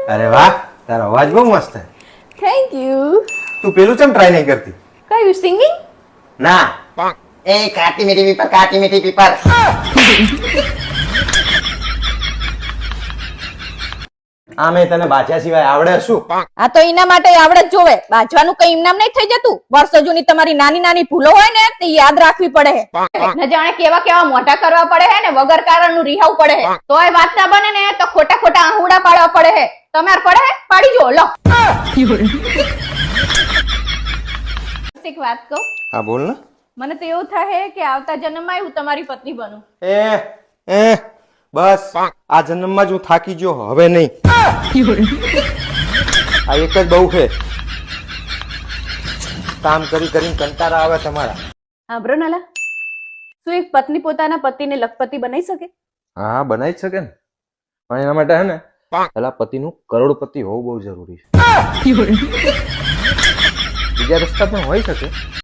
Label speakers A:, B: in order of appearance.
A: અરે વાહ, તારો અવાજ બહુ મસ્ત છે.
B: Thank you.
A: તું પેલું ચમ ટ્રાય નહીં કરતી?
B: કયું સિંગિંગ?
A: ના.
C: એ કાટી મીઠી પીપર, કાટી મીઠી પીપર.
A: આ મેં તને બાચ્યા સિવાય આવડે શું?
B: આ તો એના માટે આવડે જ જોવે. બાજવાનું કઈ ઇનામ નહીં થઈ જતું. વર્ષો જૂની તમારી નાની નાની ભૂલો હોય ને તે યાદ રાખવી પડે હે. ન જાણે કેવા કેવા મોઢા કરવા પડે હે ને વગર કારણનું રિહાવ પડે હે. તોય વાત ના બને ને તો ખોટા ખોટા આહુડા પાડવા પડે હે. તમાર પડે હે? પાડી જો લો. એક વાત કહું?
A: હા બોલ ને.
B: મને તો એવું થાય કે આવતા જન્મમાં હું તમારી પત્ની બનું.
A: બસ આ જન્મમાં જ હું થાકી ગયો, હવે નહીં. આ એક જ બહુ છે, કામ કરી કરીને કંટાળા આવે તમારા.
B: સાંભળો નાલા, શું એક પત્ની પોતાના પતિને લખપતિ બનાવી શકે?
A: હા બનાવી જ શકે ને, પણ એના માટે હે ને પેલા પતિનું કરોડપતિ હોવું બહુ જરૂરી છે. બીજા રસ્તા પણ હોઈ શકે.